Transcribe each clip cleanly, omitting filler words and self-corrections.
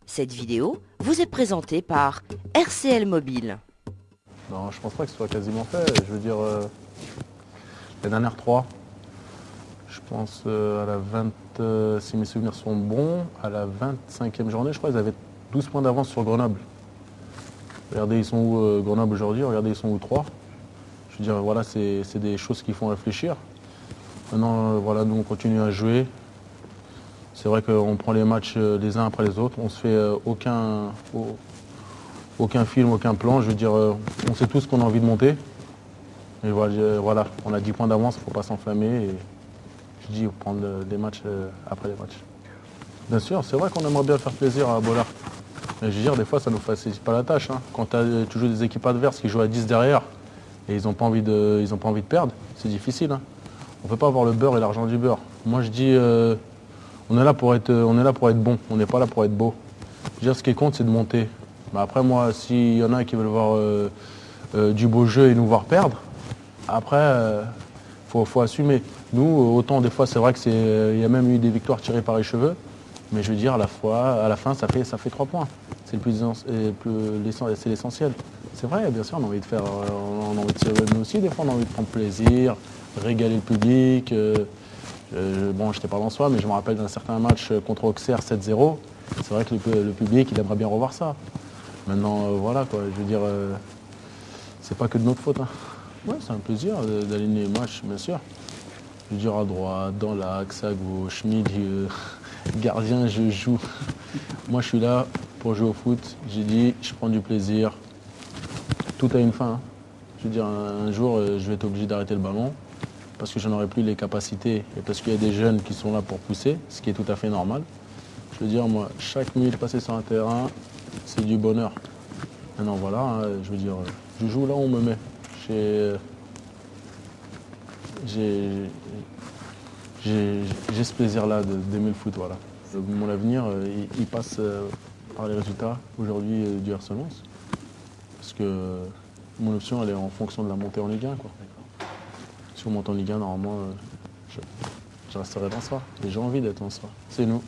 Cette vidéo vous est présentée par RCL Mobile. Non, je pense pas que ce soit quasiment fait. Je veux dire, les dernières trois, je pense à la 20, si mes souvenirs sont bons, à la 25e journée, je crois qu'ils avaient 12 points d'avance sur Grenoble. Regardez, ils sont où Grenoble aujourd'hui, regardez, ils sont où 3. Je veux dire, voilà, c'est des choses qui font réfléchir. Maintenant, voilà, nous on continue à jouer. C'est vrai qu'on prend les matchs les uns après les autres. On se fait aucun film, aucun plan. Je veux dire, on sait tous qu'on a envie de monter. Et voilà, on a 10 points d'avance, il ne faut pas s'enflammer. Et je dis, prendre des matchs après les matchs. Bien sûr, c'est vrai qu'on aimerait bien faire plaisir à Bollard. Mais je veux dire, des fois, ça ne nous facilite pas la tâche. Hein. Quand tu joues des équipes adverses qui jouent à 10 derrière et ils n'ont pas envie de perdre, c'est difficile. Hein. On ne peut pas avoir le beurre et l'argent du beurre. Moi, je dis, on est là pour être bon, on n'est pas là pour être beau. Je veux dire, ce qui compte, c'est de monter. Mais après, moi, s'il y en a qui veulent voir du beau jeu et nous voir perdre, après, faut assumer. Nous, autant des fois, c'est vrai qu'il y a même eu des victoires tirées par les cheveux. Mais je veux dire, à la fin, ça fait 3 points. C'est c'est l'essentiel. C'est vrai, bien sûr, on a envie de faire, on a envie de se, nous aussi, des fois, on a envie de prendre plaisir, régaler le public. Bon, je n'étais pas dans soi, mais je me rappelle d'un certain match contre Auxerre 7-0. C'est vrai que le public, il aimerait bien revoir ça. Maintenant, voilà, quoi. Je veux dire, c'est pas que de notre faute. Hein. Ouais, c'est un plaisir d'aligner les matchs, bien sûr. Je veux dire, à droite, dans l'axe, à gauche, milieu, gardien, je joue. Moi, je suis là pour jouer au foot. J'ai dit, je prends du plaisir. Tout a une fin. Hein. Je veux dire, un jour, je vais être obligé d'arrêter le ballon parce que je n'aurai plus les capacités et parce qu'il y a des jeunes qui sont là pour pousser, ce qui est tout à fait normal. Je veux dire, moi, chaque minute passée sur un terrain, c'est du bonheur. Maintenant, voilà, hein, je veux dire, je joue là où on me met. J'ai ce plaisir-là d'aimer le foot, voilà. Mon avenir, il passe par les résultats aujourd'hui du RC Lens. Parce que mon option, elle est en fonction de la montée en Ligue 1, quoi. Si on monte en Ligue 1, normalement, je resterai dans ça. Et j'ai envie d'être dans ça. C'est nous.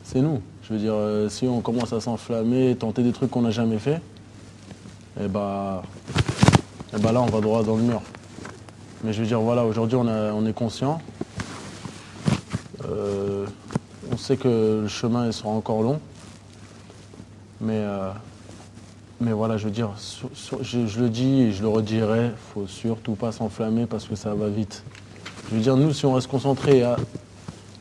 C'est nous. Je veux dire, si on commence à s'enflammer, tenter des trucs qu'on n'a jamais fait, et bah là, on va droit dans le mur. Mais je veux dire, voilà, aujourd'hui, on est conscient. On sait que le chemin il sera encore long. Mais voilà, je veux dire, je le dis et je le redirai, il ne faut surtout pas s'enflammer parce que ça va vite. Je veux dire, nous, si on reste concentré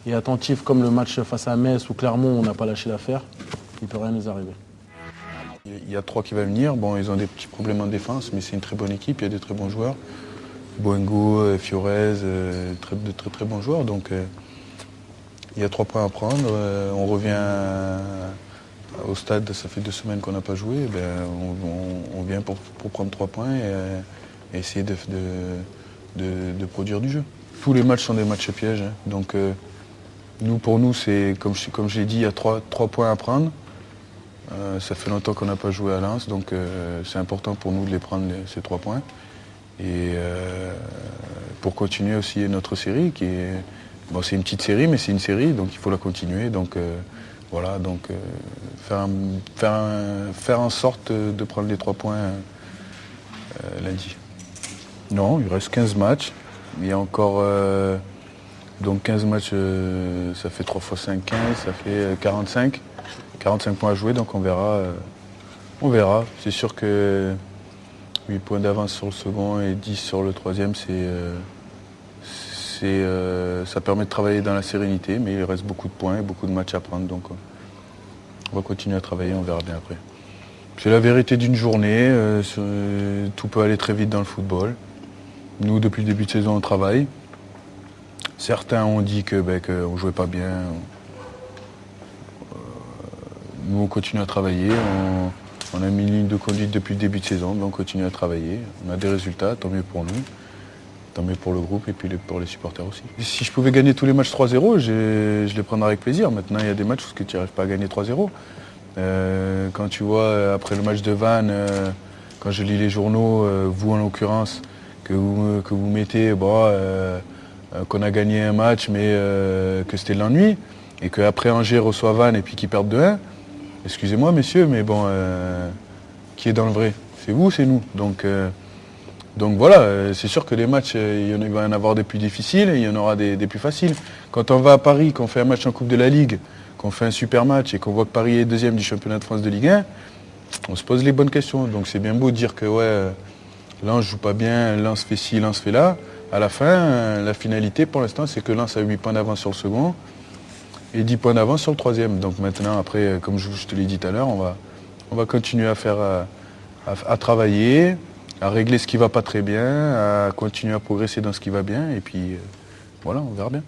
et attentif comme le match face à Metz ou Clermont, on n'a pas lâché l'affaire, il ne peut rien nous arriver. Il y a 3 qui vont venir. Bon, ils ont des petits problèmes en défense, mais c'est une très bonne équipe, il y a de très bons joueurs. Boengo, Fiorez, de très bons joueurs. Donc il y a 3 points à prendre. On revient au stade, ça fait 2 semaines qu'on n'a pas joué. On vient pour prendre 3 points et essayer de produire du jeu. Tous les matchs sont des matchs pièges. Hein. Donc pour nous, c'est comme j'ai dit, il y a 3 points à prendre. Ça fait longtemps qu'on n'a pas joué à Lens, donc c'est important pour nous de les prendre, ces 3 points. Et pour continuer aussi notre série, qui est, bon, c'est une petite série, mais c'est une série, donc il faut la continuer. Donc voilà, donc faire en sorte de prendre les 3 points lundi. Non, il reste 15 matchs. Il y a encore donc 15 matchs, ça fait 3 x 5, 15, ça fait 45. 45 points à jouer, donc on verra. On verra. C'est sûr que 8 points d'avance sur le second et 10 sur le troisième, ça permet de travailler dans la sérénité, mais il reste beaucoup de points et beaucoup de matchs à prendre. Donc on va continuer à travailler, on verra bien après. C'est la vérité d'une journée. Tout peut aller très vite dans le football. Nous, depuis le début de saison, on travaille. Certains ont dit qu'on ne jouait pas bien. Nous, on continue à travailler. On a mis une ligne de conduite depuis le début de saison, donc on continue à travailler. On a des résultats, tant mieux pour nous, tant mieux pour le groupe et puis pour les supporters aussi. Si je pouvais gagner tous les matchs 3-0, je les prendrais avec plaisir. Maintenant, il y a des matchs où tu n'arrives pas à gagner 3-0. Quand tu vois, après le match de Vannes, quand je lis les journaux, vous en l'occurrence, que vous mettez qu'on a gagné un match, mais que c'était l'ennui, et qu'après Angers reçoit Vannes et puis qu'ils perdent 2-1, excusez-moi messieurs, mais bon, qui est dans le vrai? C'est vous, c'est nous. Donc voilà, c'est sûr que les matchs, il va y en avoir des plus difficiles et il y en aura des plus faciles. Quand on va à Paris, qu'on fait un match en Coupe de la Ligue, qu'on fait un super match et qu'on voit que Paris est deuxième du championnat de France de Ligue 1, on se pose les bonnes questions. Donc c'est bien beau de dire que ouais, Lens joue pas bien, Lens fait ci, Lens fait là. À la fin, la finalité pour l'instant, c'est que Lens a 8 points d'avance sur le second et 10 points d'avance sur le troisième. Donc maintenant, après, comme je te l'ai dit tout à l'heure, on va continuer à faire, à travailler, à régler ce qui ne va pas très bien, à continuer à progresser dans ce qui va bien. Et puis voilà, on verra bien.